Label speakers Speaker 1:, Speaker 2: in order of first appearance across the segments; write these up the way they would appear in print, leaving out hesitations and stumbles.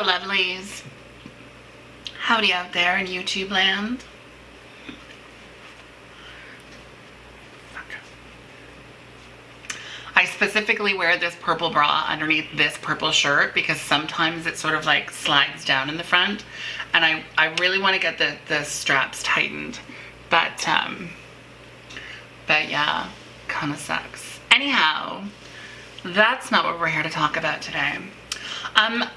Speaker 1: lovelies. Howdy out there in YouTube land. I specifically wear this purple bra underneath this purple shirt because sometimes it sort of like slides down in the front, and I really want to get the straps tightened, but yeah, kind of sucks. Anyhow, that's not what we're here to talk about today.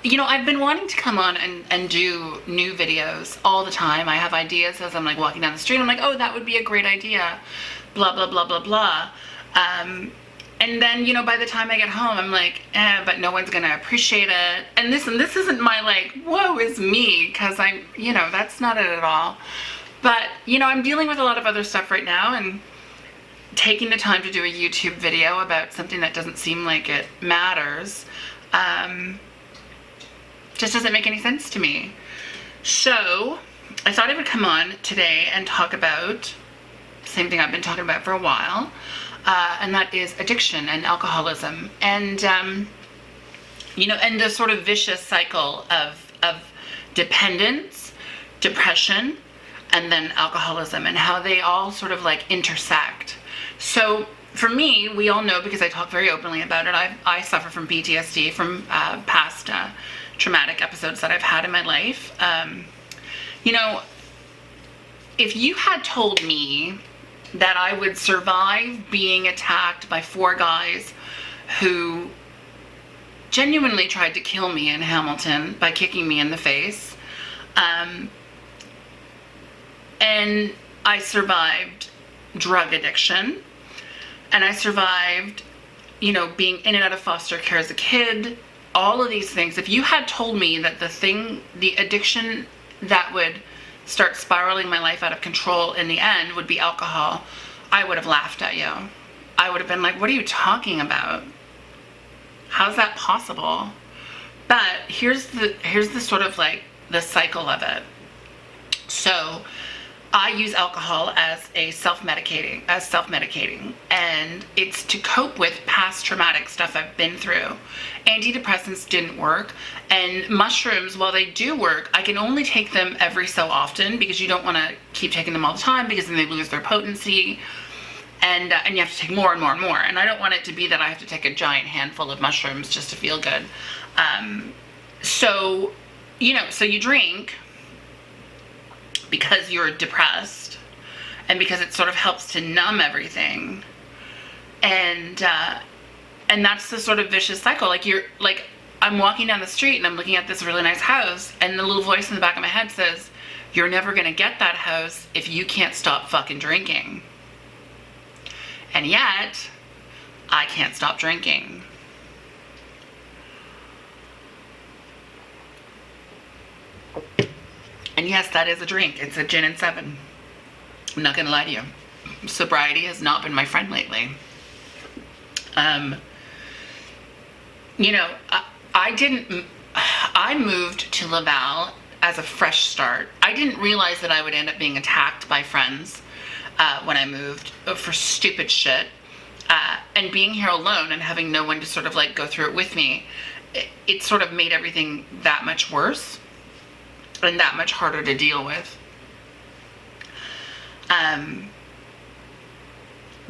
Speaker 1: You know, I've been wanting to come on and do new videos all the time. I have ideas as I'm like walking down the street. I'm like, oh, that would be a great idea. Blah, blah, blah, blah, blah. And then, you know, by the time I get home, I'm like, but no one's going to appreciate it. And listen, this isn't my like, woe is me, because I'm, you know, that's not it at all. But, you know, I'm dealing with a lot of other stuff right now, and taking the time to do a YouTube video about something that doesn't seem like it matters, just doesn't make any sense to me. So I thought I would come on today and talk about the same thing I've been talking about for a while, and that is addiction and alcoholism, and you know, and the sort of vicious cycle of dependence, depression, and then alcoholism, and how they all sort of like intersect. So for me, we all know, because I talk very openly about it, I suffer from PTSD from past traumatic episodes that I've had in my life. You know, if you had told me that I would survive being attacked by 4 guys who genuinely tried to kill me in Hamilton by kicking me in the face, and I survived drug addiction, and I survived, you know, being in and out of foster care as a kid, all of these things. If you had told me that the addiction that would start spiraling my life out of control in the end would be alcohol, I would have laughed at you. I would have been like, what are you talking about? How's that possible? But here's the sort of like the cycle of it. So I use alcohol as self-medicating, and it's to cope with past traumatic stuff I've been through. Antidepressants didn't work, and mushrooms, while they do work, I can only take them every so often, because you don't want to keep taking them all the time, because then they lose their potency, and you have to take more and more and more. And I don't want it to be that I have to take a giant handful of mushrooms just to feel good. So, you know, so you drink because you're depressed, and because it sort of helps to numb everything, and that's the sort of vicious cycle. Like, I'm walking down the street and I'm looking at this really nice house, and the little voice in the back of my head says, you're never gonna get that house if you can't stop fucking drinking. And yet, I can't stop drinking. And yes, that is a drink. It's a gin and 7. I'm not gonna lie to you. Sobriety has not been my friend lately. You know, I moved to Laval as a fresh start. I didn't realize that I would end up being attacked by friends when I moved for stupid shit. And being here alone and having no one to sort of like go through it with me, it sort of made everything that much worse and that much harder to deal with.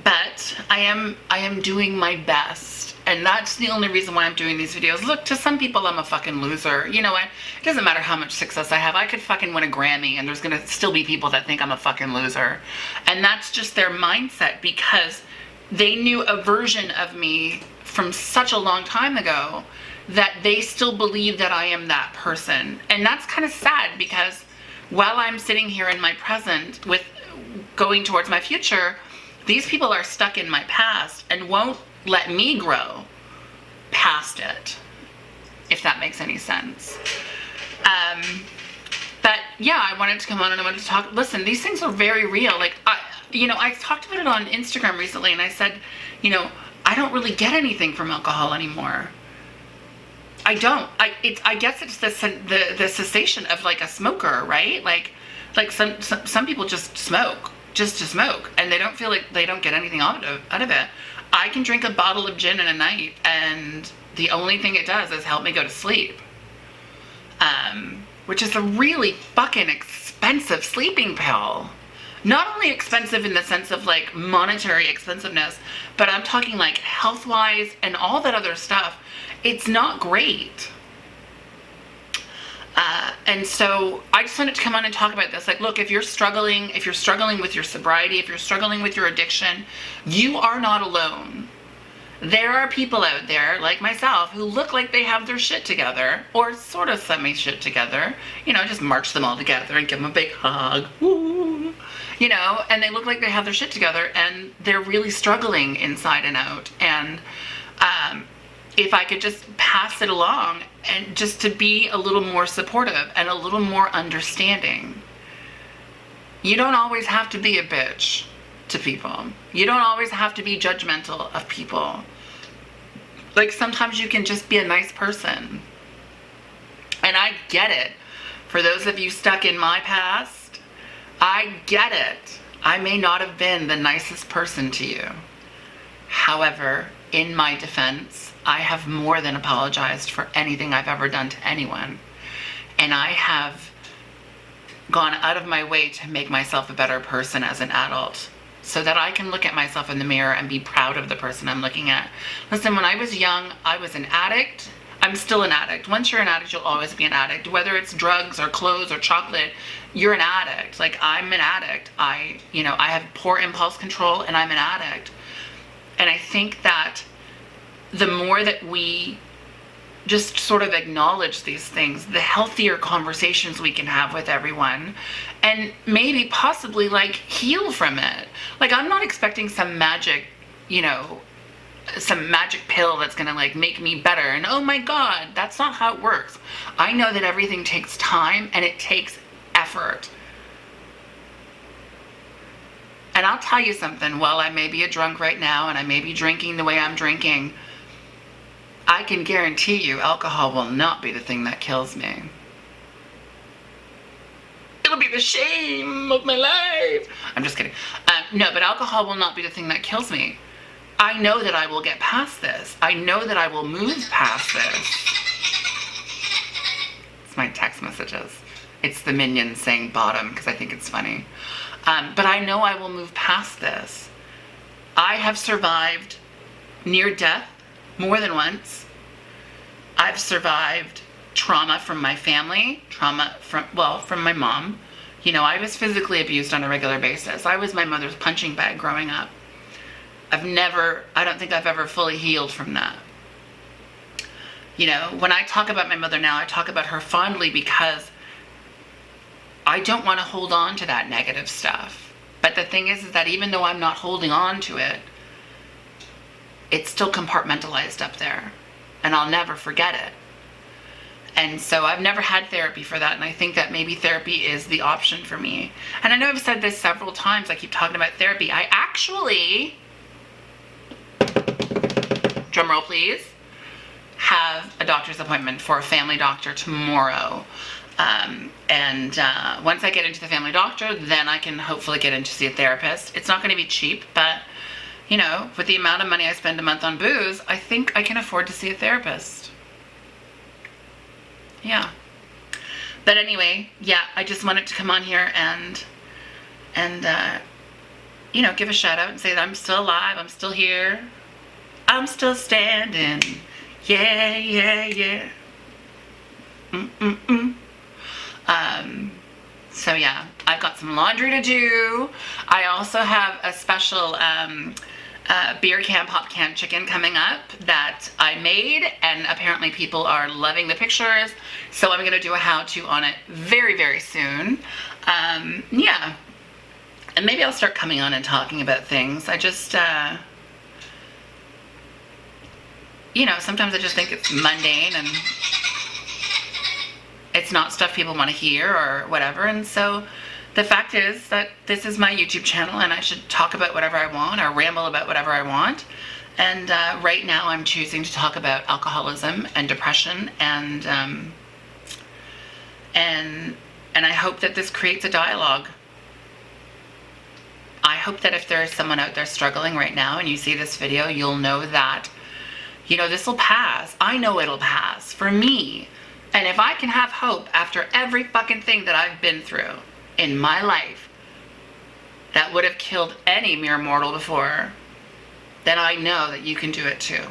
Speaker 1: But I am doing my best, and that's the only reason why I'm doing these videos. Look, to some people I'm a fucking loser. You know what? It doesn't matter how much success I have. I could fucking win a Grammy and there's gonna still be people that think I'm a fucking loser. And that's just their mindset, because they knew a version of me from such a long time ago that they still believe that I am that person. And that's kind of sad, because while I'm sitting here in my present with going towards my future, these people are stuck in my past and won't let me grow past it, if that makes any sense. But yeah, I wanted to come on and I wanted to talk. Listen, these things are very real. Like, I talked about it on Instagram recently, and I said, you know, I don't really get anything from alcohol anymore. I don't. I guess it's the cessation of like a smoker, right? Like some people just smoke just to smoke, and they don't feel like they don't get anything out of it. I can drink a bottle of gin in a night, and the only thing it does is help me go to sleep. which is a really fucking expensive sleeping pill. Not only expensive in the sense of like monetary expensiveness, but I'm talking like health-wise and all that other stuff. It's not great. And so I just wanted to come on and talk about this. Like, look, if you're struggling with your sobriety, if you're struggling with your addiction, you are not alone. There are people out there like myself who look like they have their shit together, or sort of semi-shit together. You know, just march them all together and give them a big hug. Woo. You know, and they look like they have their shit together, and they're really struggling inside and out. And if I could just pass it along, and just to be a little more supportive and a little more understanding. You don't always have to be a bitch to people. You don't always have to be judgmental of people. Like, sometimes you can just be a nice person. And I get it. For those of you stuck in my past, I get it. I may not have been the nicest person to you. However, in my defense, I have more than apologized for anything I've ever done to anyone. And I have gone out of my way to make myself a better person as an adult, so that I can look at myself in the mirror and be proud of the person I'm looking at. Listen, when I was young, I was an addict. I'm still an addict. Once you're an addict, you'll always be an addict. Whether it's drugs or clothes or chocolate, you're an addict. Like, I'm an addict. I have poor impulse control, and I'm an addict. And I think that the more that we just sort of acknowledge these things, the healthier conversations we can have with everyone, and maybe possibly like heal from it. Like, I'm not expecting some magic, some magic pill that's gonna like make me better, and oh my God, that's not how it works. I know that everything takes time and it takes effort. And I'll tell you something, while I may be a drunk right now and I may be drinking the way I'm drinking, I can guarantee you alcohol will not be the thing that kills me. It'll be the shame of my life. I'm just kidding. No, but alcohol will not be the thing that kills me. I know that I will get past this. I know that I will move past this. It's my text messages. It's the minions saying bottom because I think it's funny. But I know I will move past this. I have survived near death more than once. I've survived trauma from my family, trauma from my mom. I was physically abused on a regular basis. I was my mother's punching bag growing up. I don't think I've ever fully healed from that. When I talk about my mother now, I talk about her fondly because I don't want to hold on to that negative stuff. But the thing is that even though I'm not holding on to it, it's still compartmentalized up there, and I'll never forget it. And so I've never had therapy for that, and I think that maybe therapy is the option for me. And I know I've said this several times, I keep talking about therapy. I actually, drum roll please, have a doctor's appointment for a family doctor tomorrow. Once I get into the family doctor, then I can hopefully get in to see a therapist. It's not going to be cheap, but with the amount of money I spend a month on booze, I think I can afford to see a therapist. Yeah. But anyway, yeah, I just wanted to come on here and give a shout out and say that I'm still alive, I'm still here, I'm still standing. Yeah, yeah, yeah. So yeah, I've got some laundry to do. I also have a special beer can, pop can chicken coming up that I made, and apparently people are loving the pictures. So I'm going to do a how-to on it very, very soon. Yeah. And maybe I'll start coming on and talking about things. I just, sometimes I just think it's mundane and it's not stuff people want to hear or whatever. And so the fact is that this is my YouTube channel and I should talk about whatever I want or ramble about whatever I want. And right now I'm choosing to talk about alcoholism and depression, and I hope that this creates a dialogue. I hope that if there is someone out there struggling right now and you see this video, you'll know that, this will pass. I know it'll pass. For me, And if I can have hope after every fucking thing that I've been through in my life that would have killed any mere mortal before, then I know that you can do it too.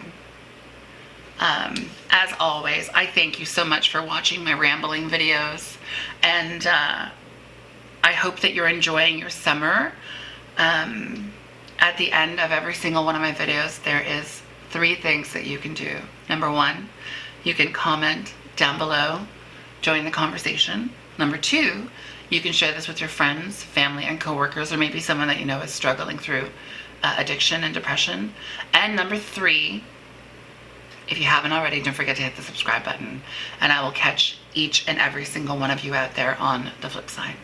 Speaker 1: As always, I thank you so much for watching my rambling videos, and I hope that you're enjoying your summer. At the end of every single one of my videos, there is 3 things that you can do. Number 1, you can comment down below, join the conversation. Number 2, you can share this with your friends, family, and coworkers, or maybe someone that you know is struggling through addiction and depression. And number 3, if you haven't already, don't forget to hit the subscribe button, and I will catch each and every single one of you out there on the flip side.